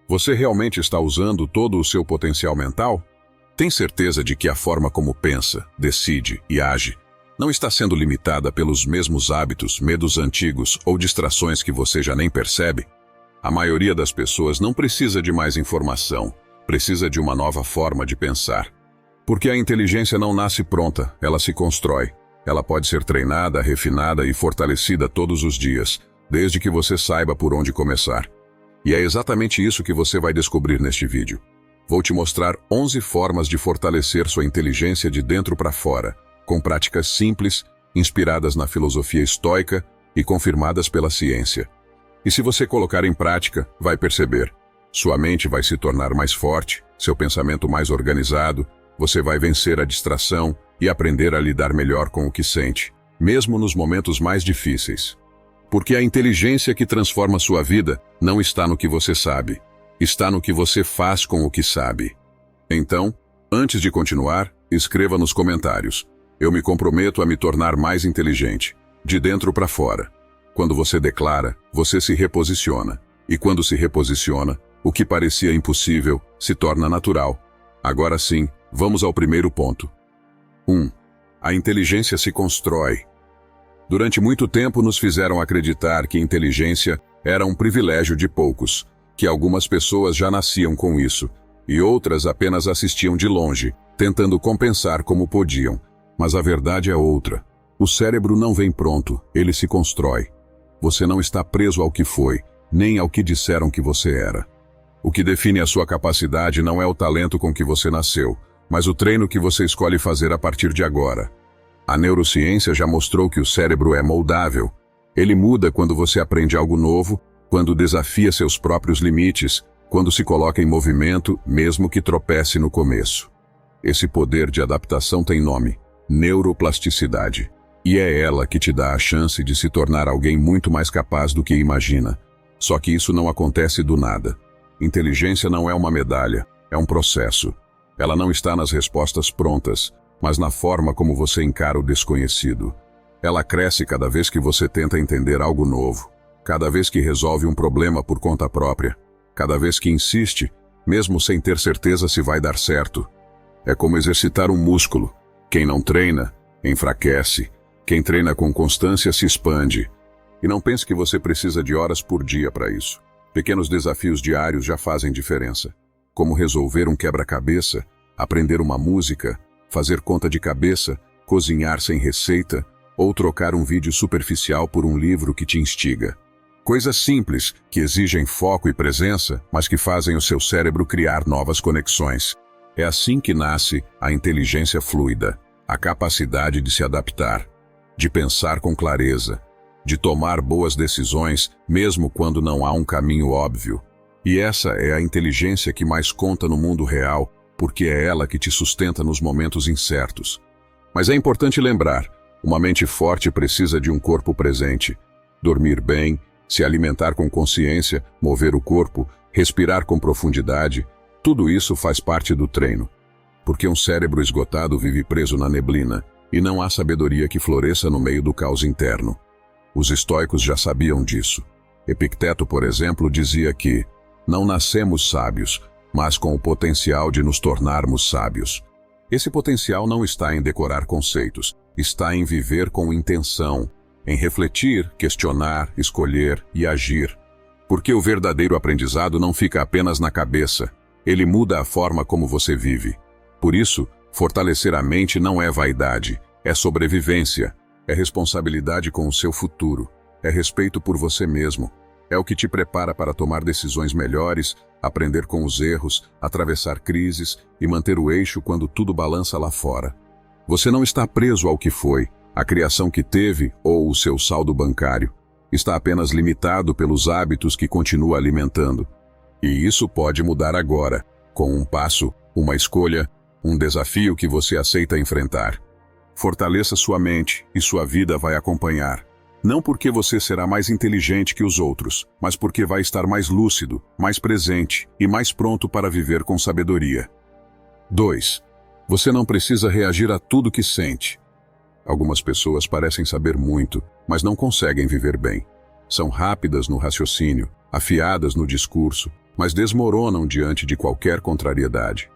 Você realmente está usando todo o seu potencial mental? Tem certeza de que a forma como pensa, decide e age não está sendo limitada pelos mesmos hábitos, medos antigos ou distrações que você já nem percebe? A maioria das pessoas não precisa de mais informação, precisa de uma nova forma de pensar. Porque a inteligência não nasce pronta, ela se constrói. Ela pode ser treinada, refinada e fortalecida todos os dias, desde que você saiba por onde começar. E é exatamente isso que você vai descobrir neste vídeo. Vou te mostrar 11 formas de fortalecer sua inteligência de dentro para fora, com práticas simples, inspiradas na filosofia estoica e confirmadas pela ciência. E se você colocar em prática, vai perceber. Sua mente vai se tornar mais forte, seu pensamento mais organizado, você vai vencer a distração e aprender a lidar melhor com o que sente, mesmo nos momentos mais difíceis. Porque a inteligência que transforma sua vida não está no que você sabe, está no que você faz com o que sabe. Então, antes de continuar, escreva nos comentários: eu me comprometo a me tornar mais inteligente, de dentro para fora. Quando você declara, você se reposiciona. E quando se reposiciona, o que parecia impossível se torna natural. Agora sim, vamos ao primeiro ponto. 1. A inteligência se constrói. Durante muito tempo nos fizeram acreditar que inteligência era um privilégio de poucos, que algumas pessoas já nasciam com isso, e outras apenas assistiam de longe, tentando compensar como podiam. Mas a verdade é outra. O cérebro não vem pronto, ele se constrói. Você não está preso ao que foi, nem ao que disseram que você era. O que define a sua capacidade não é o talento com que você nasceu, mas o treino que você escolhe fazer a partir de agora. A neurociência já mostrou que o cérebro é moldável. Ele muda quando você aprende algo novo, quando desafia seus próprios limites, quando se coloca em movimento, mesmo que tropece no começo. Esse poder de adaptação tem nome: neuroplasticidade. E é ela que te dá a chance de se tornar alguém muito mais capaz do que imagina. Só que isso não acontece do nada. Inteligência não é uma medalha, é um processo. Ela não está nas respostas prontas, mas na forma como você encara o desconhecido. Ela cresce cada vez que você tenta entender algo novo, cada vez que resolve um problema por conta própria, cada vez que insiste, mesmo sem ter certeza se vai dar certo. É como exercitar um músculo. Quem não treina, enfraquece. Quem treina com constância se expande. E não pense que você precisa de horas por dia para isso. Pequenos desafios diários já fazem diferença. Como resolver um quebra-cabeça, aprender uma música, fazer conta de cabeça, cozinhar sem receita, ou trocar um vídeo superficial por um livro que te instiga. Coisas simples, que exigem foco e presença, mas que fazem o seu cérebro criar novas conexões. É assim que nasce a inteligência fluida, a capacidade de se adaptar, de pensar com clareza, de tomar boas decisões, mesmo quando não há um caminho óbvio. E essa é a inteligência que mais conta no mundo real, porque é ela que te sustenta nos momentos incertos. Mas é importante lembrar, uma mente forte precisa de um corpo presente. Dormir bem, se alimentar com consciência, mover o corpo, respirar com profundidade, tudo isso faz parte do treino. Porque um cérebro esgotado vive preso na neblina, e não há sabedoria que floresça no meio do caos interno. Os estoicos já sabiam disso. Epicteto, por exemplo, dizia que não nascemos sábios, mas com o potencial de nos tornarmos sábios. Esse potencial não está em decorar conceitos, está em viver com intenção, em refletir, questionar, escolher e agir. Porque o verdadeiro aprendizado não fica apenas na cabeça, ele muda a forma como você vive. Por isso, fortalecer a mente não é vaidade, é sobrevivência, é responsabilidade com o seu futuro, é respeito por você mesmo, é o que te prepara para tomar decisões melhores, aprender com os erros, atravessar crises e manter o eixo quando tudo balança lá fora. Você não está preso ao que foi, à criação que teve ou o seu saldo bancário. Está apenas limitado pelos hábitos que continua alimentando. E isso pode mudar agora, com um passo, uma escolha, um desafio que você aceita enfrentar. Fortaleça sua mente e sua vida vai acompanhar. Não porque você será mais inteligente que os outros, mas porque vai estar mais lúcido, mais presente e mais pronto para viver com sabedoria. 2. Você não precisa reagir a tudo que sente. Algumas pessoas parecem saber muito, mas não conseguem viver bem. São rápidas no raciocínio, afiadas no discurso, mas desmoronam diante de qualquer contrariedade.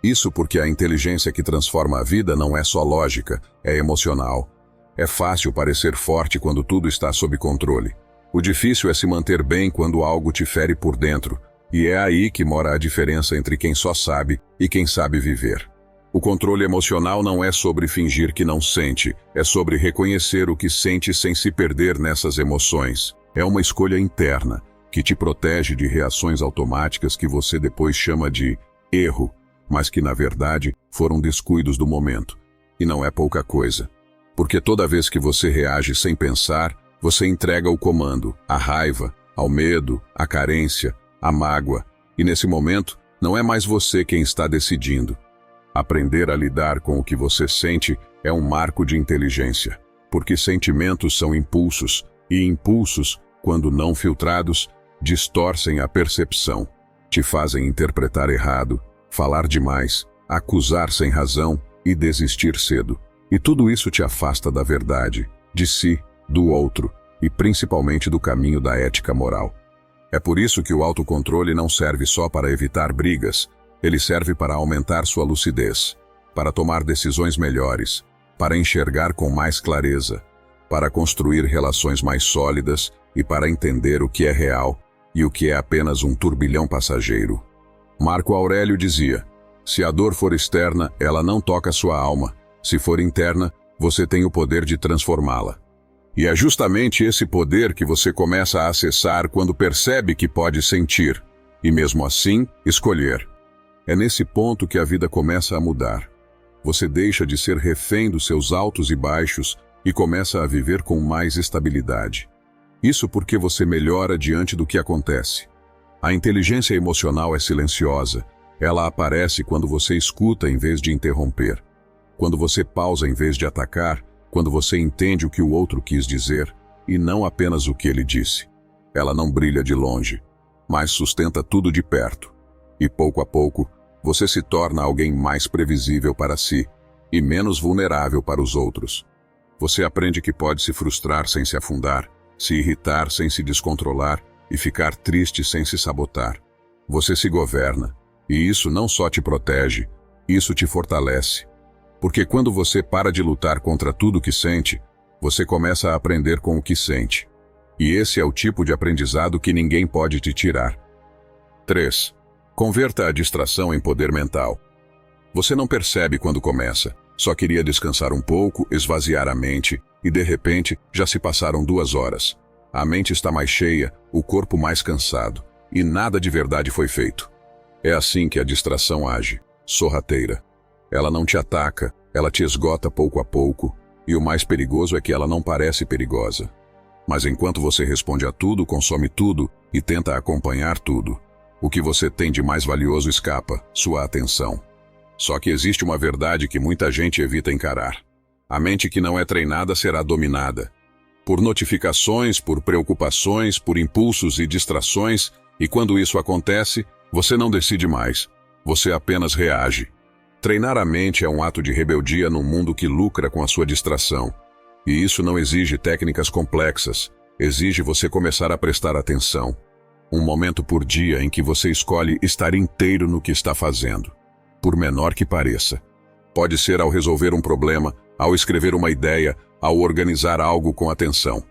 Isso porque a inteligência que transforma a vida não é só lógica, é emocional. É fácil parecer forte quando tudo está sob controle. O difícil é se manter bem quando algo te fere por dentro, e é aí que mora a diferença entre quem só sabe e quem sabe viver. O controle emocional não é sobre fingir que não sente, é sobre reconhecer o que sente sem se perder nessas emoções. É uma escolha interna, que te protege de reações automáticas que você depois chama de erro, mas que na verdade foram descuidos do momento. E não é pouca coisa. Porque toda vez que você reage sem pensar, você entrega o comando, à raiva, ao medo, à carência, à mágoa. E nesse momento, não é mais você quem está decidindo. Aprender a lidar com o que você sente é um marco de inteligência, porque sentimentos são impulsos, e impulsos, quando não filtrados, distorcem a percepção, te fazem interpretar errado, falar demais, acusar sem razão e desistir cedo. E tudo isso te afasta da verdade, de si, do outro e principalmente do caminho da ética moral. É por isso que o autocontrole não serve só para evitar brigas, ele serve para aumentar sua lucidez, para tomar decisões melhores, para enxergar com mais clareza, para construir relações mais sólidas e para entender o que é real e o que é apenas um turbilhão passageiro. Marco Aurélio dizia: se a dor for externa, ela não toca sua alma. Se for interna, você tem o poder de transformá-la. E é justamente esse poder que você começa a acessar quando percebe que pode sentir, e mesmo assim, escolher. É nesse ponto que a vida começa a mudar. Você deixa de ser refém dos seus altos e baixos e começa a viver com mais estabilidade. Isso porque você melhora diante do que acontece. A inteligência emocional é silenciosa. Ela aparece quando você escuta em vez de interromper. Quando você pausa em vez de atacar, quando você entende o que o outro quis dizer e não apenas o que ele disse. Ela não brilha de longe, mas sustenta tudo de perto. E pouco a pouco, você se torna alguém mais previsível para si e menos vulnerável para os outros. Você aprende que pode se frustrar sem se afundar, se irritar sem se descontrolar e ficar triste sem se sabotar. Você se governa, e isso não só te protege, isso te fortalece. Porque quando você para de lutar contra tudo que sente, você começa a aprender com o que sente. E esse é o tipo de aprendizado que ninguém pode te tirar. 3. Converta a distração em poder mental. Você não percebe quando começa. Só queria descansar um pouco, esvaziar a mente, e de repente já se passaram 2 horas. A mente está mais cheia, o corpo mais cansado, e nada de verdade foi feito. É assim que a distração age, sorrateira. Ela não te ataca, ela te esgota pouco a pouco, e o mais perigoso é que ela não parece perigosa. Mas enquanto você responde a tudo, consome tudo e tenta acompanhar tudo, o que você tem de mais valioso escapa, sua atenção. Só que existe uma verdade que muita gente evita encarar. A mente que não é treinada será dominada. Por notificações, por preocupações, por impulsos e distrações, e quando isso acontece, você não decide mais, você apenas reage. Treinar a mente é um ato de rebeldia num mundo que lucra com a sua distração. E isso não exige técnicas complexas, exige você começar a prestar atenção. Um momento por dia em que você escolhe estar inteiro no que está fazendo, por menor que pareça. Pode ser ao resolver um problema, ao escrever uma ideia, ao organizar algo com atenção.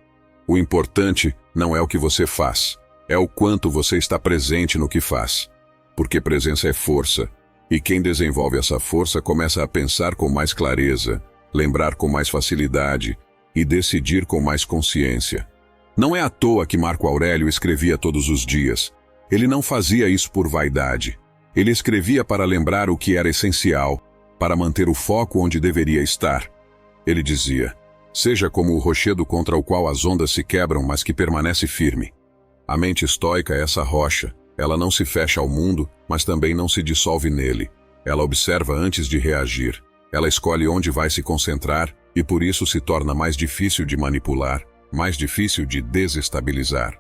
O importante não é o que você faz, é o quanto você está presente no que faz. Porque presença é força, e quem desenvolve essa força começa a pensar com mais clareza, lembrar com mais facilidade e decidir com mais consciência. Não é à toa que Marco Aurélio escrevia todos os dias. Ele não fazia isso por vaidade. Ele escrevia para lembrar o que era essencial, para manter o foco onde deveria estar. Ele dizia: seja como o rochedo contra o qual as ondas se quebram, mas que permanece firme. A mente estoica é essa rocha. Ela não se fecha ao mundo, mas também não se dissolve nele. Ela observa antes de reagir. Ela escolhe onde vai se concentrar e por isso se torna mais difícil de manipular, mais difícil de desestabilizar.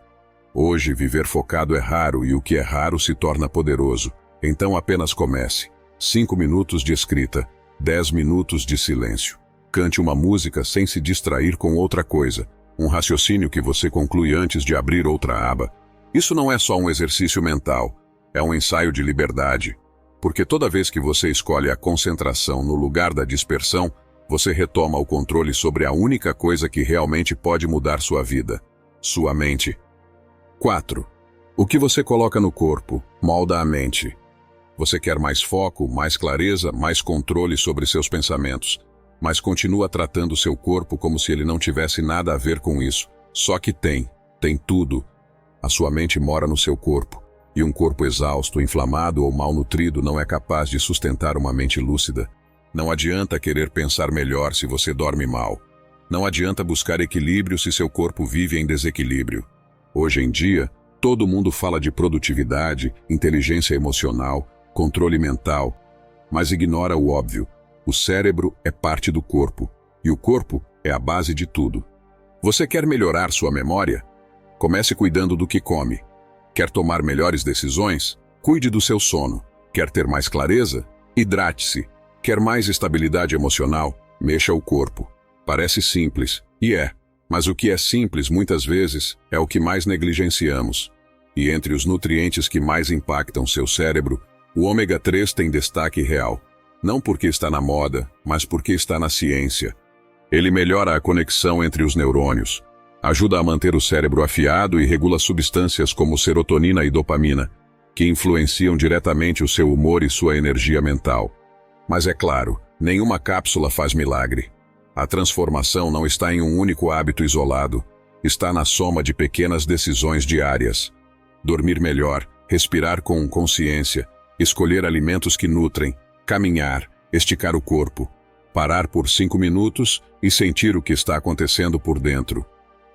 Hoje, viver focado é raro e o que é raro se torna poderoso. Então apenas comece. 5 minutos de escrita, 10 minutos de silêncio. Cante uma música sem se distrair com outra coisa. Um raciocínio que você conclui antes de abrir outra aba. Isso não é só um exercício mental. É um ensaio de liberdade, porque toda vez que você escolhe a concentração no lugar da dispersão, você retoma o controle sobre a única coisa que realmente pode mudar sua vida, sua mente. 4. O que você coloca no corpo molda a mente. Você quer mais foco, mais clareza, mais controle sobre seus pensamentos, mas continua tratando seu corpo como se ele não tivesse nada a ver com isso. Só que tem tudo. A sua mente mora no seu corpo, e um corpo exausto, inflamado ou mal nutrido não é capaz de sustentar uma mente lúcida. Não adianta querer pensar melhor se você dorme mal. Não adianta buscar equilíbrio se seu corpo vive em desequilíbrio. Hoje em dia, todo mundo fala de produtividade, inteligência emocional, controle mental, mas ignora o óbvio. O cérebro é parte do corpo, e o corpo é a base de tudo. Você quer melhorar sua memória? Comece cuidando do que come. Quer tomar melhores decisões? Cuide do seu sono. Quer ter mais clareza? Hidrate-se. Quer mais estabilidade emocional? Mexa o corpo. Parece simples, e é. Mas o que é simples, muitas vezes, é o que mais negligenciamos. E entre os nutrientes que mais impactam seu cérebro, o ômega 3 tem destaque real. Não porque está na moda, mas porque está na ciência. Ele melhora a conexão entre os neurônios, ajuda a manter o cérebro afiado e regula substâncias como serotonina e dopamina, que influenciam diretamente o seu humor e sua energia mental. Mas é claro, nenhuma cápsula faz milagre. A transformação não está em um único hábito isolado, está na soma de pequenas decisões diárias. Dormir melhor, respirar com consciência, escolher alimentos que nutrem, caminhar, esticar o corpo, parar por 5 minutos e sentir o que está acontecendo por dentro.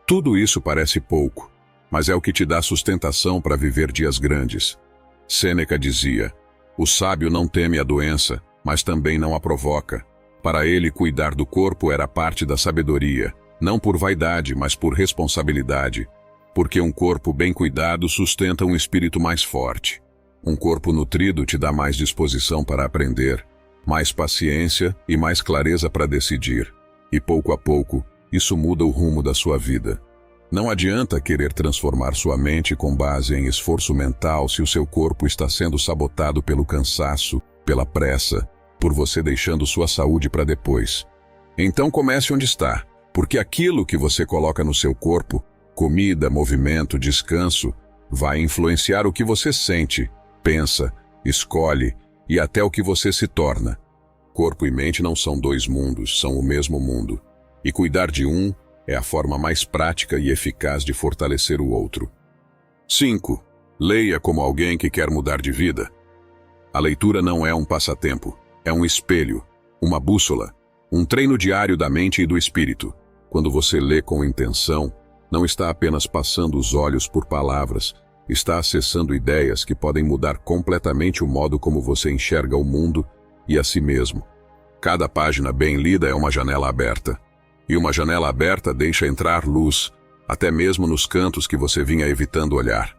Tudo isso parece pouco, mas é o que te dá sustentação para viver dias grandes. Sêneca dizia: o sábio não teme a doença, mas também não a provoca. Para ele, cuidar do corpo era parte da sabedoria, não por vaidade, mas por responsabilidade, porque um corpo bem cuidado sustenta um espírito mais forte. Um corpo nutrido te dá mais disposição para aprender, mais paciência e mais clareza para decidir. E pouco a pouco, isso muda o rumo da sua vida. Não adianta querer transformar sua mente com base em esforço mental se o seu corpo está sendo sabotado pelo cansaço, pela pressa, por você deixando sua saúde para depois. Então comece onde está, porque aquilo que você coloca no seu corpo, comida, movimento, descanso, vai influenciar o que você sente, pensa, escolhe e até o que você se torna. Corpo e mente não são dois mundos, são o mesmo mundo. E cuidar de um é a forma mais prática e eficaz de fortalecer o outro. 5. Leia como alguém que quer mudar de vida. A leitura não é um passatempo, é um espelho, uma bússola, um treino diário da mente e do espírito. Quando você lê com intenção, não está apenas passando os olhos por palavras, está acessando ideias que podem mudar completamente o modo como você enxerga o mundo e a si mesmo. Cada página bem lida é uma janela aberta. E uma janela aberta deixa entrar luz, até mesmo nos cantos que você vinha evitando olhar.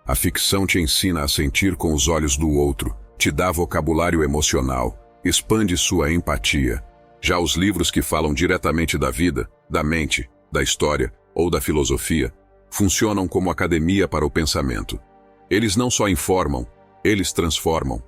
A ficção te ensina a sentir com os olhos do outro, te dá vocabulário emocional, expande sua empatia. Já os livros que falam diretamente da vida, da mente, da história ou da filosofia, funcionam como academia para o pensamento. Eles não só informam, eles transformam.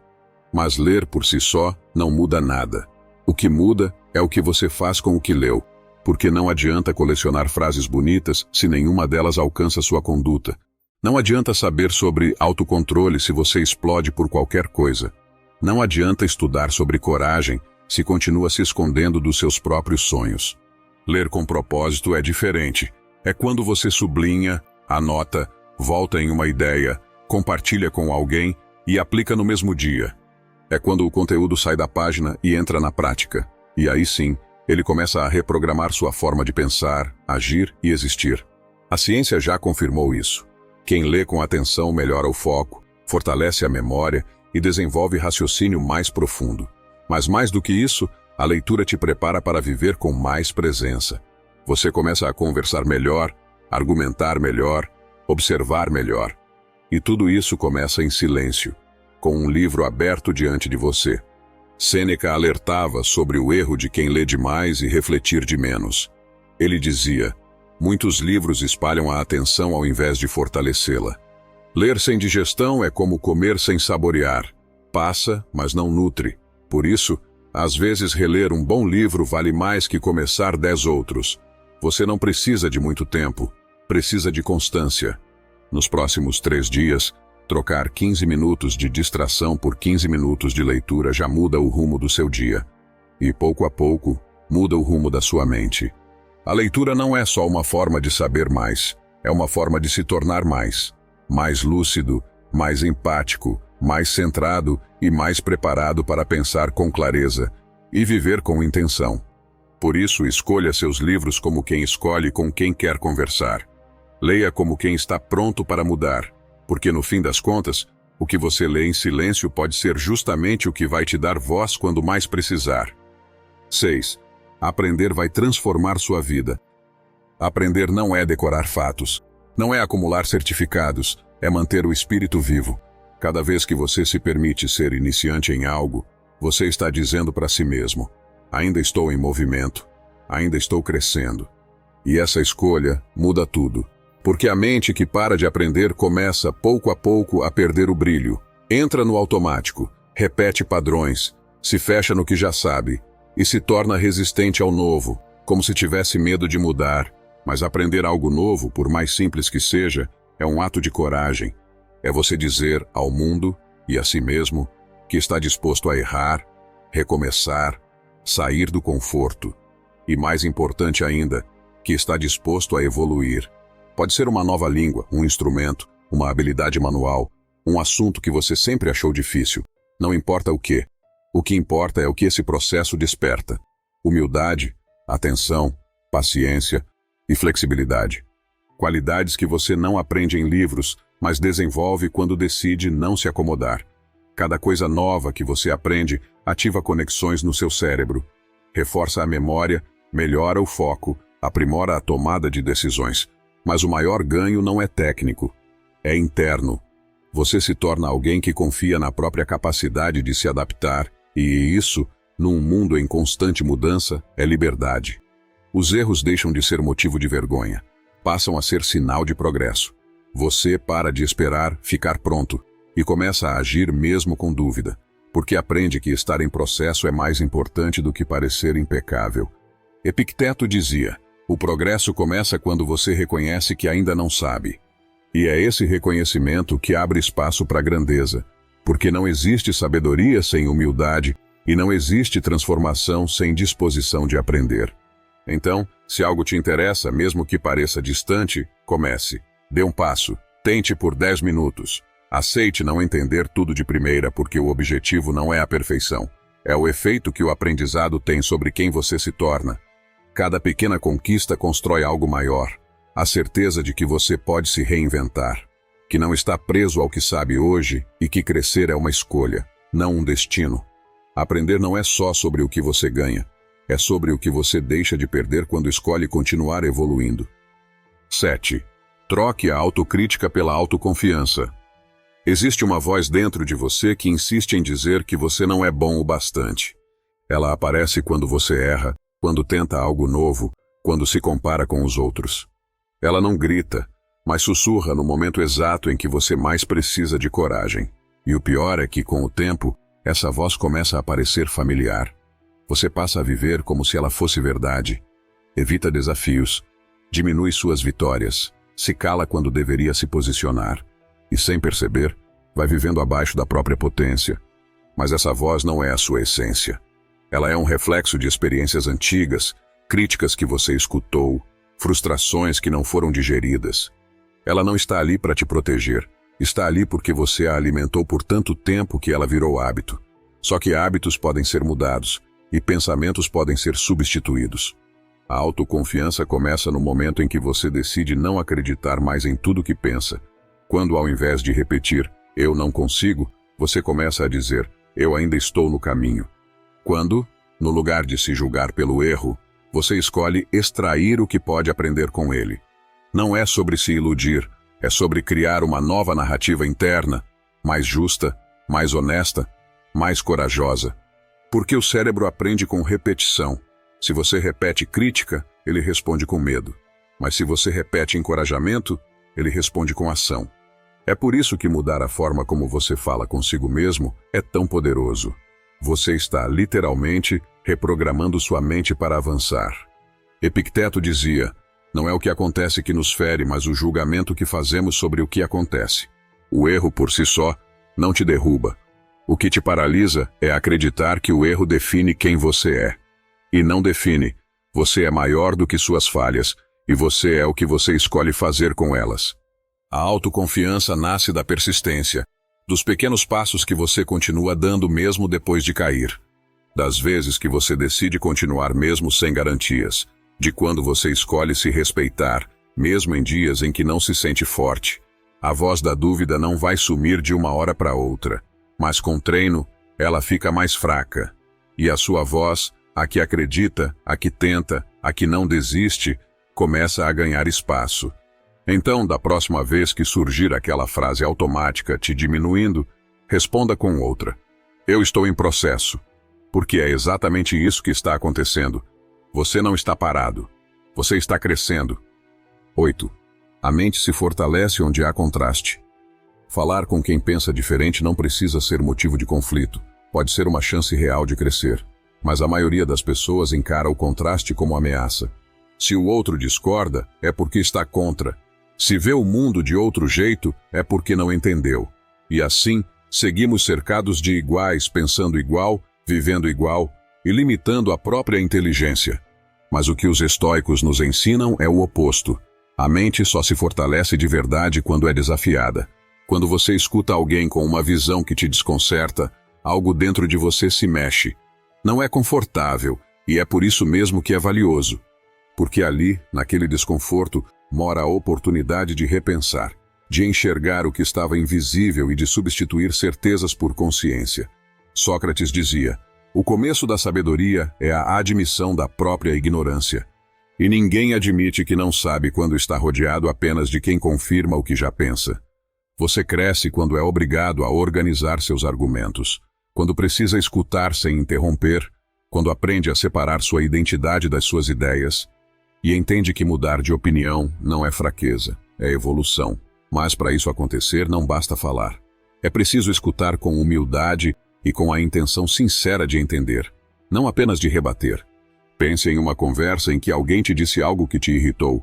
Mas ler por si só não muda nada. O que muda é o que você faz com o que leu. Porque não adianta colecionar frases bonitas se nenhuma delas alcança sua conduta. Não adianta saber sobre autocontrole se você explode por qualquer coisa. Não adianta estudar sobre coragem se continua se escondendo dos seus próprios sonhos. Ler com propósito é diferente. É quando você sublinha, anota, volta em uma ideia, compartilha com alguém e aplica no mesmo dia. É quando o conteúdo sai da página e entra na prática. E aí sim, ele começa a reprogramar sua forma de pensar, agir e existir. A ciência já confirmou isso. Quem lê com atenção melhora o foco, fortalece a memória e desenvolve raciocínio mais profundo. Mas mais do que isso, a leitura te prepara para viver com mais presença. Você começa a conversar melhor, argumentar melhor, observar melhor. E tudo isso começa em silêncio, com um livro aberto diante de você. Sêneca alertava sobre o erro de quem lê demais e refletir de menos. Ele dizia: muitos livros espalham a atenção ao invés de fortalecê-la. Ler sem digestão é como comer sem saborear. Passa, mas não nutre. Por isso, às vezes reler um bom livro vale mais que começar 10 outros. Você não precisa de muito tempo, precisa de constância. Nos próximos 3 dias, trocar 15 minutos de distração por 15 minutos de leitura já muda o rumo do seu dia. E pouco a pouco, muda o rumo da sua mente. A leitura não é só uma forma de saber mais, é uma forma de se tornar mais lúcido, mais empático, mais centrado e mais preparado para pensar com clareza e viver com intenção. Por isso, escolha seus livros como quem escolhe com quem quer conversar. Leia como quem está pronto para mudar, porque no fim das contas, o que você lê em silêncio pode ser justamente o que vai te dar voz quando mais precisar. 6. Aprender vai transformar sua vida. Aprender não é decorar fatos, não é acumular certificados, é manter o espírito vivo. Cada vez que você se permite ser iniciante em algo, você está dizendo para si mesmo: ainda estou em movimento, ainda estou crescendo. E essa escolha muda tudo, porque a mente que para de aprender começa pouco a pouco a perder o brilho. Entra no automático, repete padrões, se fecha no que já sabe e se torna resistente ao novo, como se tivesse medo de mudar. Mas aprender algo novo, por mais simples que seja, é um ato de coragem. É você dizer ao mundo e a si mesmo que está disposto a errar, recomeçar, sair do conforto. E mais importante ainda, que está disposto a evoluir. Pode ser uma nova língua, um instrumento, uma habilidade manual, um assunto que você sempre achou difícil. Não importa o quê. O que importa é o que esse processo desperta. Humildade, atenção, paciência e flexibilidade. Qualidades que você não aprende em livros, mas desenvolve quando decide não se acomodar. Cada coisa nova que você aprende ativa conexões no seu cérebro, reforça a memória, melhora o foco, aprimora a tomada de decisões. Mas o maior ganho não é técnico, é interno. Você se torna alguém que confia na própria capacidade de se adaptar, e isso, num mundo em constante mudança, é liberdade. Os erros deixam de ser motivo de vergonha, passam a ser sinal de progresso. Você para de esperar ficar pronto e começa a agir mesmo com dúvida, porque aprende que estar em processo é mais importante do que parecer impecável. Epicteto dizia: o progresso começa quando você reconhece que ainda não sabe. E é esse reconhecimento que abre espaço para a grandeza, porque não existe sabedoria sem humildade e não existe transformação sem disposição de aprender. Então, se algo te interessa, mesmo que pareça distante, comece. Dê um passo. Tente por 10 minutos. Aceite não entender tudo de primeira, porque o objetivo não é a perfeição. É o efeito que o aprendizado tem sobre quem você se torna. Cada pequena conquista constrói algo maior. A certeza de que você pode se reinventar. Que não está preso ao que sabe hoje e que crescer é uma escolha, não um destino. Aprender não é só sobre o que você ganha. É sobre o que você deixa de perder quando escolhe continuar evoluindo. 7. Troque a autocrítica pela autoconfiança. Existe uma voz dentro de você que insiste em dizer que você não é bom o bastante. Ela aparece quando você erra, quando tenta algo novo, quando se compara com os outros. Ela não grita, mas sussurra no momento exato em que você mais precisa de coragem. E o pior é que, com o tempo, essa voz começa a parecer familiar. Você passa a viver como se ela fosse verdade. Evita desafios, diminui suas vitórias, se cala quando deveria se posicionar. E sem perceber, vai vivendo abaixo da própria potência. Mas essa voz não é a sua essência. Ela é um reflexo de experiências antigas, críticas que você escutou, frustrações que não foram digeridas. Ela não está ali para te proteger. Está ali porque você a alimentou por tanto tempo que ela virou hábito. Só que hábitos podem ser mudados. E pensamentos podem ser substituídos. A autoconfiança começa no momento em que você decide não acreditar mais em tudo que pensa. Quando, ao invés de repetir, eu não consigo, você começa a dizer, eu ainda estou no caminho. Quando, no lugar de se julgar pelo erro, você escolhe extrair o que pode aprender com ele. Não é sobre se iludir, é sobre criar uma nova narrativa interna, mais justa, mais honesta, mais corajosa. Porque o cérebro aprende com repetição. Se você repete crítica, ele responde com medo. Mas se você repete encorajamento, ele responde com ação. É por isso que mudar a forma como você fala consigo mesmo é tão poderoso. Você está, literalmente, reprogramando sua mente para avançar. Epicteto dizia: não é o que acontece que nos fere, mas o julgamento que fazemos sobre o que acontece. O erro por si só não te derruba. O que te paralisa é acreditar que o erro define quem você é. E não define. Você é maior do que suas falhas, e você é o que você escolhe fazer com elas. A autoconfiança nasce da persistência, dos pequenos passos que você continua dando mesmo depois de cair, das vezes que você decide continuar mesmo sem garantias, de quando você escolhe se respeitar, mesmo em dias em que não se sente forte. A voz da dúvida não vai sumir de uma hora para outra, mas com treino, ela fica mais fraca. E a sua voz, a que acredita, a que tenta, a que não desiste, começa a ganhar espaço. Então, da próxima vez que surgir aquela frase automática te diminuindo, responda com outra: eu estou em processo. Porque é exatamente isso que está acontecendo. Você não está parado. Você está crescendo. 8. A mente se fortalece onde há contraste. Falar com quem pensa diferente não precisa ser motivo de conflito. Pode ser uma chance real de crescer. Mas a maioria das pessoas encara o contraste como ameaça. Se o outro discorda, é porque está contra. Se vê o mundo de outro jeito, é porque não entendeu. E assim, seguimos cercados de iguais, pensando igual, vivendo igual e limitando a própria inteligência. Mas o que os estoicos nos ensinam é o oposto. A mente só se fortalece de verdade quando é desafiada. Quando você escuta alguém com uma visão que te desconcerta, algo dentro de você se mexe. Não é confortável, e é por isso mesmo que é valioso. Porque ali, naquele desconforto, mora a oportunidade de repensar, de enxergar o que estava invisível e de substituir certezas por consciência. Sócrates dizia: o começo da sabedoria é a admissão da própria ignorância. E ninguém admite que não sabe quando está rodeado apenas de quem confirma o que já pensa. Você cresce quando é obrigado a organizar seus argumentos, quando precisa escutar sem interromper, quando aprende a separar sua identidade das suas ideias, e entende que mudar de opinião não é fraqueza, é evolução. Mas para isso acontecer não basta falar. É preciso escutar com humildade e com a intenção sincera de entender, não apenas de rebater. Pense em uma conversa em que alguém te disse algo que te irritou.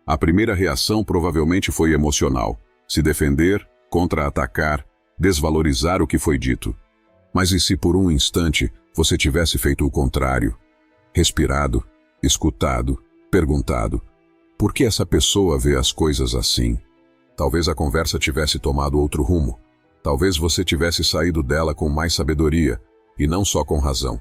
A primeira reação provavelmente foi emocional: se defender, contra-atacar, desvalorizar o que foi dito. Mas e se por um instante você tivesse feito o contrário? Respirado, escutado, perguntado: por que essa pessoa vê as coisas assim? Talvez a conversa tivesse tomado outro rumo. Talvez você tivesse saído dela com mais sabedoria, e não só com razão.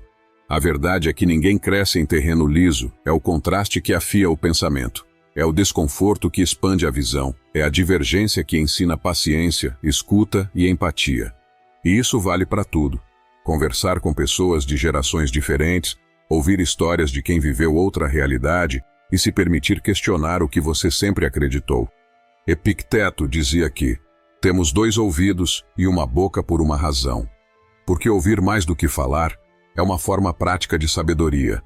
A verdade é que ninguém cresce em terreno liso, é o contraste que afia o pensamento. É o desconforto que expande a visão, é a divergência que ensina paciência, escuta e empatia. E isso vale para tudo. Conversar com pessoas de gerações diferentes, ouvir histórias de quem viveu outra realidade e se permitir questionar o que você sempre acreditou. Epicteto dizia que temos 2 ouvidos e uma boca por uma razão. Porque ouvir mais do que falar é uma forma prática de sabedoria.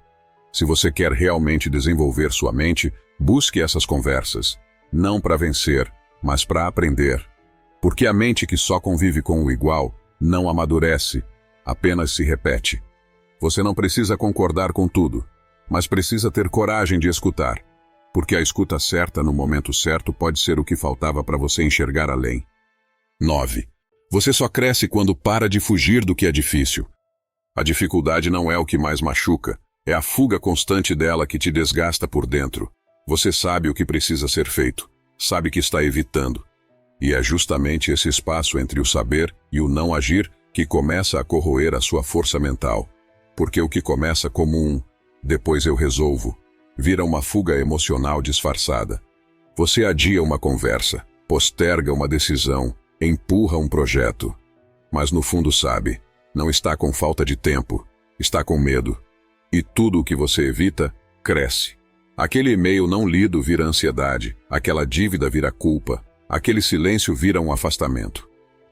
Se você quer realmente desenvolver sua mente, busque essas conversas, não para vencer, mas para aprender. Porque a mente que só convive com o igual não amadurece, apenas se repete. Você não precisa concordar com tudo, mas precisa ter coragem de escutar, porque a escuta certa no momento certo pode ser o que faltava para você enxergar além. 9. Você só cresce quando para de fugir do que é difícil. A dificuldade não é o que mais machuca, é a fuga constante dela que te desgasta por dentro. Você sabe o que precisa ser feito, sabe que está evitando. E é justamente esse espaço entre o saber e o não agir que começa a corroer a sua força mental. Porque o que começa como um "depois eu resolvo" vira uma fuga emocional disfarçada. Você adia uma conversa, posterga uma decisão, empurra um projeto. Mas no fundo sabe, não está com falta de tempo, está com medo. E tudo o que você evita, cresce. Aquele e-mail não lido vira ansiedade, aquela dívida vira culpa, aquele silêncio vira um afastamento.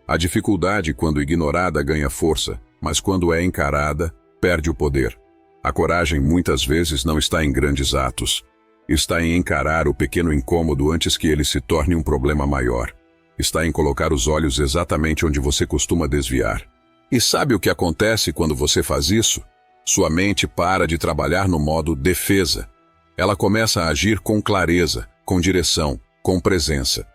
A dificuldade, quando ignorada, ganha força, mas quando é encarada, perde o poder. A coragem muitas vezes não está em grandes atos. Está em encarar o pequeno incômodo antes que ele se torne um problema maior. Está em colocar os olhos exatamente onde você costuma desviar. E sabe o que acontece quando você faz isso? Sua mente para de trabalhar no modo defesa. Ela começa a agir com clareza, com direção, com presença.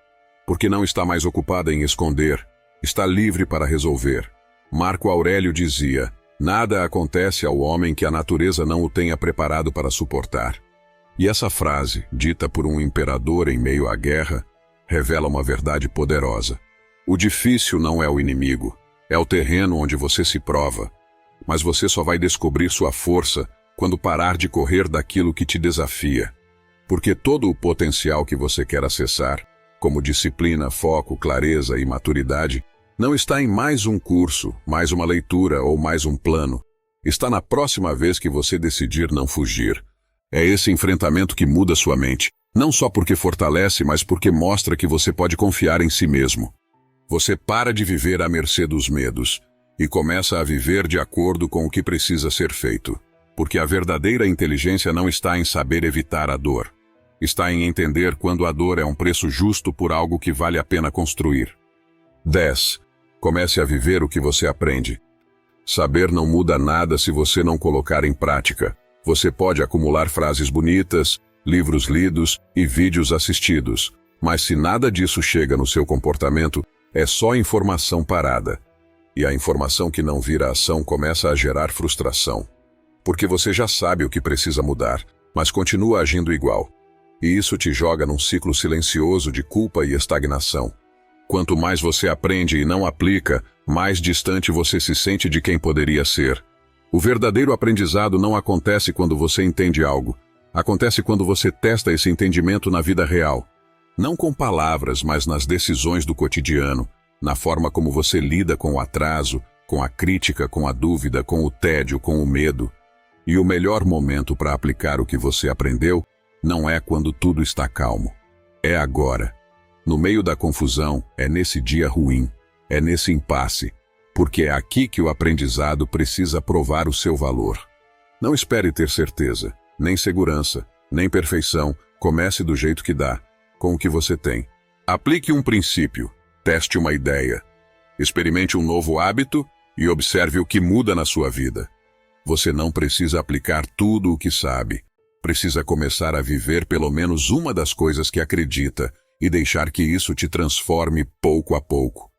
Porque não está mais ocupada em esconder, está livre para resolver. Marco Aurélio dizia: nada acontece ao homem que a natureza não o tenha preparado para suportar. E essa frase, dita por um imperador em meio à guerra, revela uma verdade poderosa. O difícil não é o inimigo, é o terreno onde você se prova. Mas você só vai descobrir sua força quando parar de correr daquilo que te desafia. Porque todo o potencial que você quer acessar, como disciplina, foco, clareza e maturidade, não está em mais um curso, mais uma leitura ou mais um plano. Está na próxima vez que você decidir não fugir. É esse enfrentamento que muda sua mente, não só porque fortalece, mas porque mostra que você pode confiar em si mesmo. Você para de viver à mercê dos medos e começa a viver de acordo com o que precisa ser feito. Porque a verdadeira inteligência não está em saber evitar a dor. Está em entender quando a dor é um preço justo por algo que vale a pena construir. 10. Comece a viver o que você aprende. Saber não muda nada se você não colocar em prática. Você pode acumular frases bonitas, livros lidos e vídeos assistidos, mas se nada disso chega no seu comportamento, é só informação parada. E a informação que não vira ação começa a gerar frustração. Porque você já sabe o que precisa mudar, mas continua agindo igual. E isso te joga num ciclo silencioso de culpa e estagnação. Quanto mais você aprende e não aplica, mais distante você se sente de quem poderia ser. O verdadeiro aprendizado não acontece quando você entende algo. Acontece quando você testa esse entendimento na vida real. Não com palavras, mas nas decisões do cotidiano, na forma como você lida com o atraso, com a crítica, com a dúvida, com o tédio, com o medo. E o melhor momento para aplicar o que você aprendeu não é quando tudo está calmo. É agora. No meio da confusão, é nesse dia ruim, é nesse impasse, porque é aqui que o aprendizado precisa provar o seu valor. Não espere ter certeza, nem segurança, nem perfeição. Comece do jeito que dá, com o que você tem. Aplique um princípio, teste uma ideia, experimente um novo hábito e observe o que muda na sua vida. Você não precisa aplicar tudo o que sabe. Precisa começar a viver pelo menos uma das coisas que acredita e deixar que isso te transforme pouco a pouco.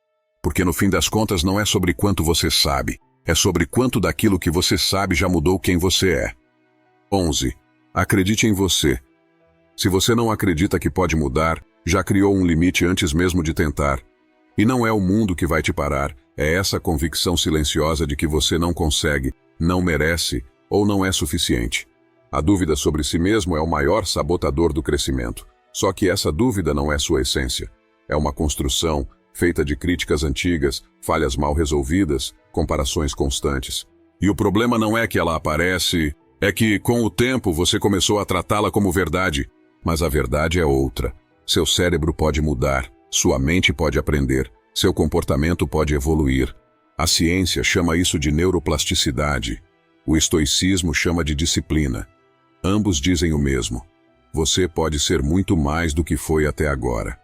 Porque no fim das contas não é sobre quanto você sabe, é sobre quanto daquilo que você sabe já mudou quem você é. 11. Acredite em você. Se você não acredita que pode mudar, já criou um limite antes mesmo de tentar. E não é o mundo que vai te parar, é essa convicção silenciosa de que você não consegue, não merece ou não é suficiente. A dúvida sobre si mesmo é o maior sabotador do crescimento. Só que essa dúvida não é sua essência. É uma construção feita de críticas antigas, falhas mal resolvidas, comparações constantes. E o problema não é que ela aparece, é que, com o tempo, você começou a tratá-la como verdade. Mas a verdade é outra. Seu cérebro pode mudar, sua mente pode aprender, seu comportamento pode evoluir. A ciência chama isso de neuroplasticidade. O estoicismo chama de disciplina. Ambos dizem o mesmo. Você pode ser muito mais do que foi até agora.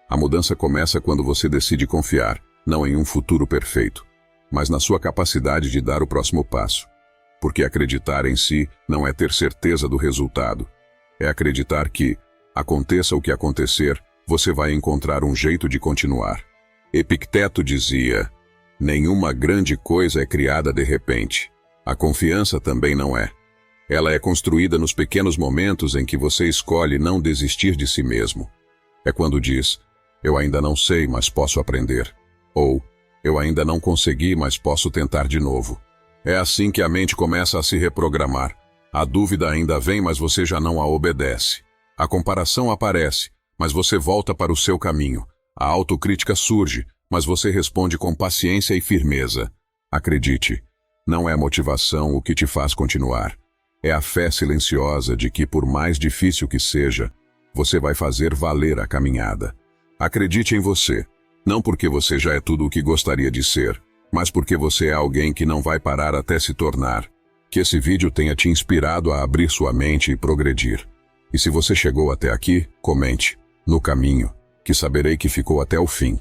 A mudança começa quando você decide confiar, não em um futuro perfeito, mas na sua capacidade de dar o próximo passo. Porque acreditar em si não é ter certeza do resultado. É acreditar que, aconteça o que acontecer, você vai encontrar um jeito de continuar. Epicteto dizia: nenhuma grande coisa é criada de repente. A confiança também não é. Ela é construída nos pequenos momentos em que você escolhe não desistir de si mesmo. É quando diz: eu ainda não sei, mas posso aprender. Ou, eu ainda não consegui, mas posso tentar de novo. É assim que a mente começa a se reprogramar. A dúvida ainda vem, mas você já não a obedece. A comparação aparece, mas você volta para o seu caminho. A autocrítica surge, mas você responde com paciência e firmeza. Acredite, não é motivação o que te faz continuar. É a fé silenciosa de que, por mais difícil que seja, você vai fazer valer a caminhada. Acredite em você, não porque você já é tudo o que gostaria de ser, mas porque você é alguém que não vai parar até se tornar. Que esse vídeo tenha te inspirado a abrir sua mente e progredir. E se você chegou até aqui, comente, no caminho. que saberei que ficou até o fim.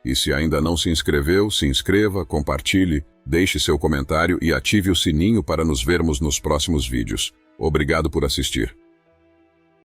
E se ainda não se inscreveu, se inscreva, compartilhe, deixe seu comentário e ative o sininho para nos vermos nos próximos vídeos. Obrigado por assistir.